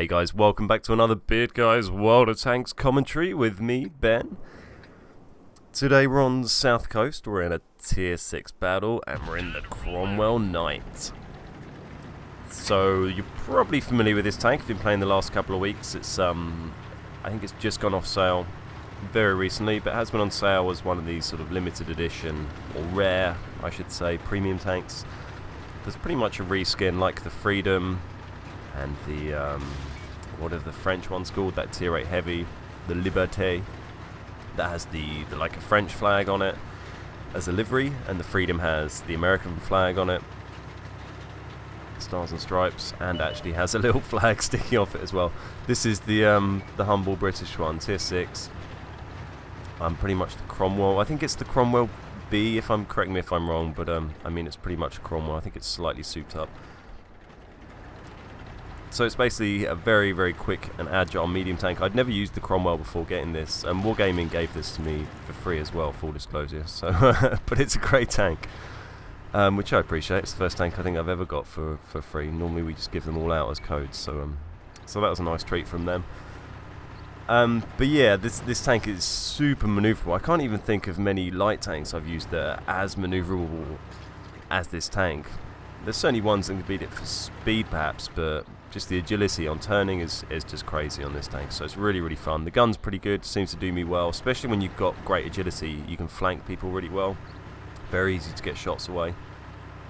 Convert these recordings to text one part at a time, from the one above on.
Hey guys, welcome back to another Beard Guys World of Tanks commentary with me, Ben. Today we're on the south coast, we're in a tier 6 battle, and we're in the Cromwell Knight. So, you're probably familiar with this tank if you've been playing the last couple of weeks. It's, I think it's just gone off sale very recently, but it has been on sale as one of these sort of limited edition, or rare, I should say, premium tanks. There's pretty much a reskin like the Freedom, and the, what are the French ones called, that tier 8 heavy, the Liberté, that has the like a French flag on it as a livery, and the Freedom has the American flag on it, stars and stripes, and actually has a little flag sticking off it as well. This is the humble British one, tier 6, pretty much the Cromwell. I think it's the Cromwell B, correct me if I'm wrong, but I mean it's pretty much a Cromwell. I think it's slightly souped up. So it's basically a very, very quick and agile medium tank. I'd never used the Cromwell before getting this, and Wargaming gave this to me for free as well, full disclosure. So, but it's a great tank, which I appreciate. It's the first tank I think I've ever got for free. Normally we just give them all out as codes, so that was a nice treat from them. But yeah, this tank is super maneuverable. I can't even think of many light tanks I've used that are as maneuverable as this tank. There's certainly ones that can beat it for speed perhaps, but just the agility on turning is just crazy on this tank, so it's really, really fun. The gun's pretty good, seems to do me well, especially when you've got great agility. You can flank people really well, very easy to get shots away.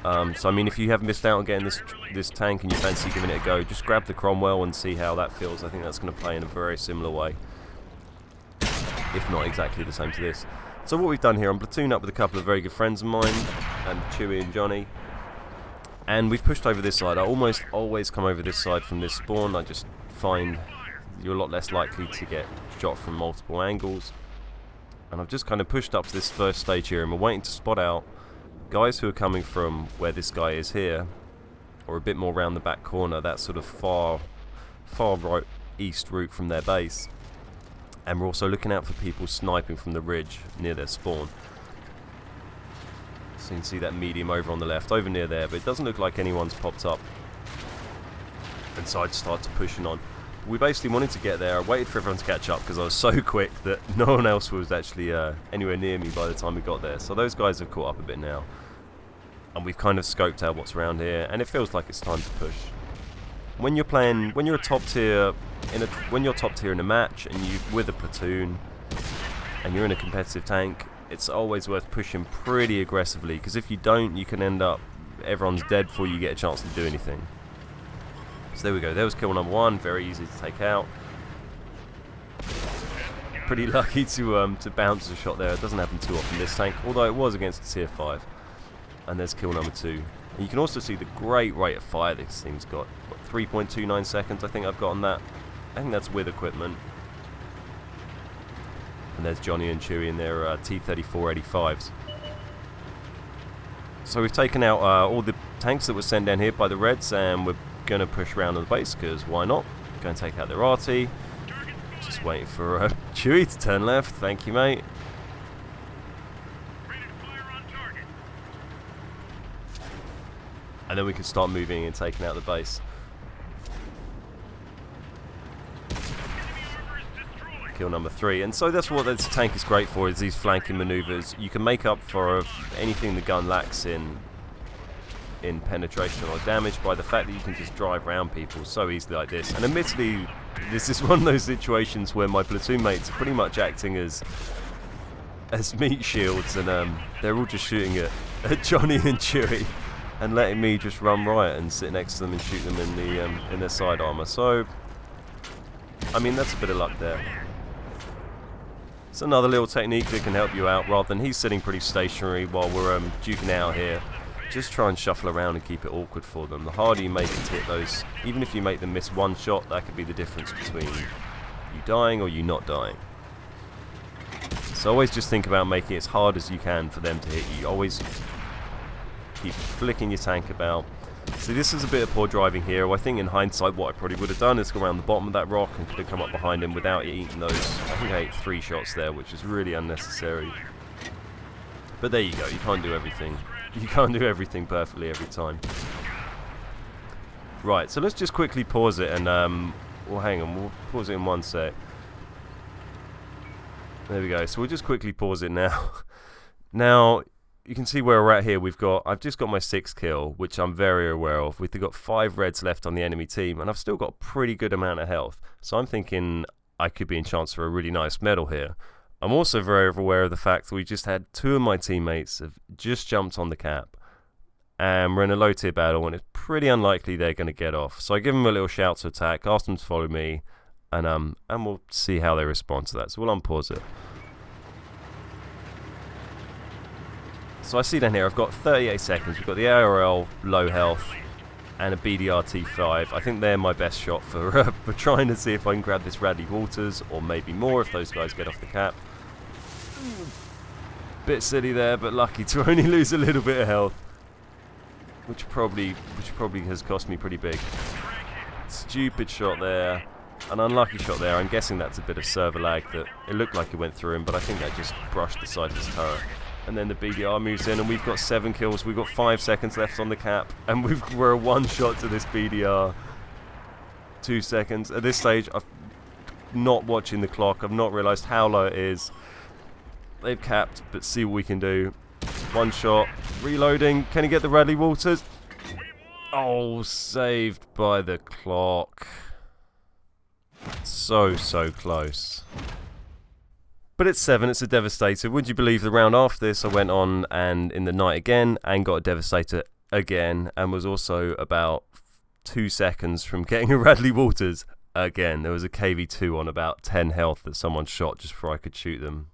So I mean, if you have missed out on getting this tank and you fancy giving it a go, just grab the Cromwell and see how that feels. I think that's going to play in a very similar way, if not exactly the same to this. So what we've done here, I'm platooned up with a couple of very good friends of mine, and Chewie and Johnny. And we've pushed over this side. I almost always come over this side from this spawn. I just find you're a lot less likely to get shot from multiple angles. And I've just kind of pushed up to this first stage here, and we're waiting to spot out guys who are coming from where this guy is here, or a bit more round the back corner, that sort of far right east route from their base. And we're also looking out for people sniping from the ridge near their spawn. So you can see that medium over on the left, over near there, but it doesn't look like anyone's popped up. And so I just started pushing on. We basically wanted to get there. I waited for everyone to catch up because I was so quick that no one else was actually anywhere near me by the time we got there. So those guys have caught up a bit now. And we've kind of scoped out what's around here, and it feels like it's time to push. When you're playing, when you're top tier in a match and you with a platoon and you're in a competitive tank, it's always worth pushing pretty aggressively, because if you don't, you can end up, everyone's dead before you get a chance to do anything. So there we go, there was kill number 1, very easy to take out. Pretty lucky to bounce a shot there. It doesn't happen too often in this tank, although it was against a tier 5. And there's kill number 2. And you can also see the great rate of fire this thing's got. What, 3.29 seconds I think I've got on that. I think that's with equipment. And there's Johnny and Chewie in their T-34-85s. So we've taken out all the tanks that were sent down here by the Reds, and we're going to push around on the base, because why not? Go and take out their RT. Just waiting for Chewie to turn left. Thank you, mate. And then we can start moving and taking out the base. Kill number 3, and so that's what this tank is great for, is these flanking maneuvers. You can make up for anything the gun lacks in penetration or damage by the fact that you can just drive around people so easily like this. And admittedly, this is one of those situations where my platoon mates are pretty much acting as meat shields, and they're all just shooting at Johnny and Chewie and letting me just run riot and sit next to them and shoot them in their side armor. So I mean, that's a bit of luck there. It's another little technique that can help you out, rather than he's sitting pretty stationary while we're duking out here. Just try and shuffle around and keep it awkward for them. The harder you make it to hit those, even if you make them miss one shot, that could be the difference between you dying or you not dying. So always just think about making it as hard as you can for them to hit you. Always keep flicking your tank about. See, this is a bit of poor driving here. I think in hindsight what I probably would have done is go around the bottom of that rock and could have come up behind him without eating those. I think I ate 3 shots there, which is really unnecessary. But there you go, you can't do everything. You can't do everything perfectly every time. Right, so let's just quickly pause it, and Well, hang on, we'll pause it in one sec. There we go. So we'll just quickly pause it now. Now, you can see where we're at here. I've just got my 6th kill, which I'm very aware of. We've got 5 reds left on the enemy team, and I've still got a pretty good amount of health. So I'm thinking I could be in chance for a really nice medal here. I'm also very aware of the fact that we just had 2 of my teammates have just jumped on the cap, and we're in a low tier battle, and it's pretty unlikely they're going to get off. So I give them a little shout to attack, ask them to follow me, and we'll see how they respond to that. So we'll unpause it. So I see down here I've got 38 seconds. We've got the ARL low health and a BDR T5. I think they're my best shot for trying to see if I can grab this Radley Walters, or maybe more if those guys get off the cap. Bit silly there, but lucky to only lose a little bit of health, which probably has cost me pretty big. Stupid shot there, an unlucky shot there. I'm guessing that's a bit of server lag, that it looked like it went through him, but I think that just brushed the side of his turret. And then the BDR moves in, and we've got 7 kills. We've got 5 seconds left on the cap, and we're a 1 shot to this BDR. 2 seconds. At this stage, I'm not watching the clock. I've not realised how low it is. They've capped, but see what we can do. 1 shot. Reloading. Can he get the Radley Walters? Oh, saved by the clock. So close. But it's 7, it's a Devastator. Would you believe the round after this I went on and in the night again and got a Devastator again, and was also about 2 seconds from getting a Radley Walters again. There was a KV2 on about 10 health that someone shot just before I could shoot them.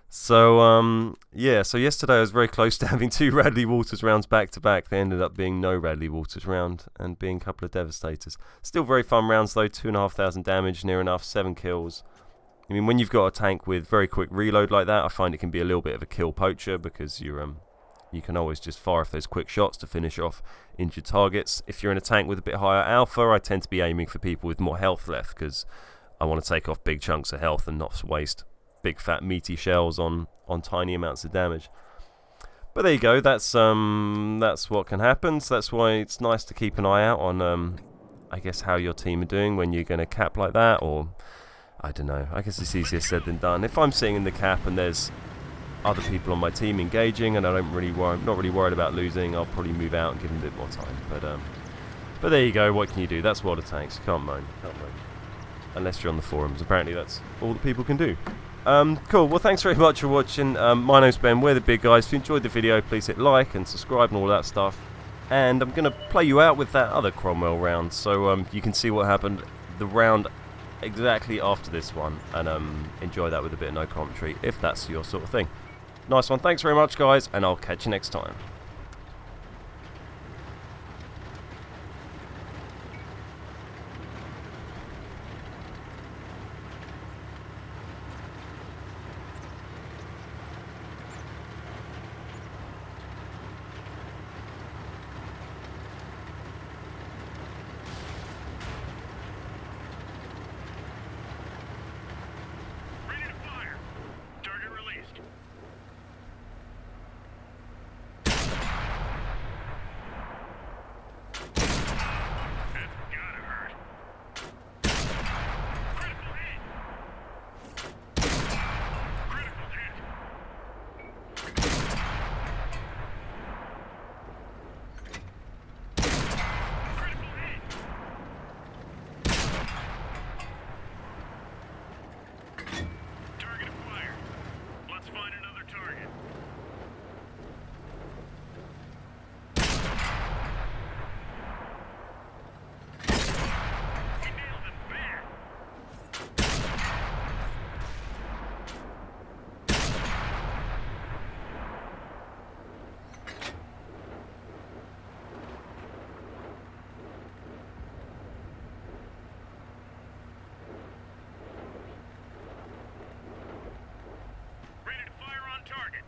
So yeah, so yesterday I was very close to having 2 Radley Walters rounds back to back. They ended up being no Radley Walters round and being a couple of Devastators. Still very fun rounds though, 2,500 damage, near enough, 7 kills. I mean, when you've got a tank with very quick reload like that, I find it can be a little bit of a kill poacher, because you can always just fire off those quick shots to finish off injured targets. If you're in a tank with a bit higher alpha, I tend to be aiming for people with more health left, because I want to take off big chunks of health and not waste big fat meaty shells on tiny amounts of damage. But there you go, that's what can happen. So that's why it's nice to keep an eye out on I guess how your team are doing when you're going to cap like that, or I don't know, I guess it's easier said than done. If I'm sitting in the cap and there's other people on my team engaging and I'm not really worried about losing, I'll probably move out and give them a bit more time. But there you go, what can you do? That's WoT tanks, can't moan. Unless you're on the forums, apparently that's all that people can do. Cool, well thanks very much for watching. My name's Ben, we're the big guys. If you enjoyed the video, please hit like and subscribe and all that stuff. And I'm going to play you out with that other Cromwell round, so you can see what happened the round exactly after this one, and enjoy that with a bit of no commentary if that's your sort of thing. Nice one, thanks very much guys, and I'll catch you next time. Ready to fire on target.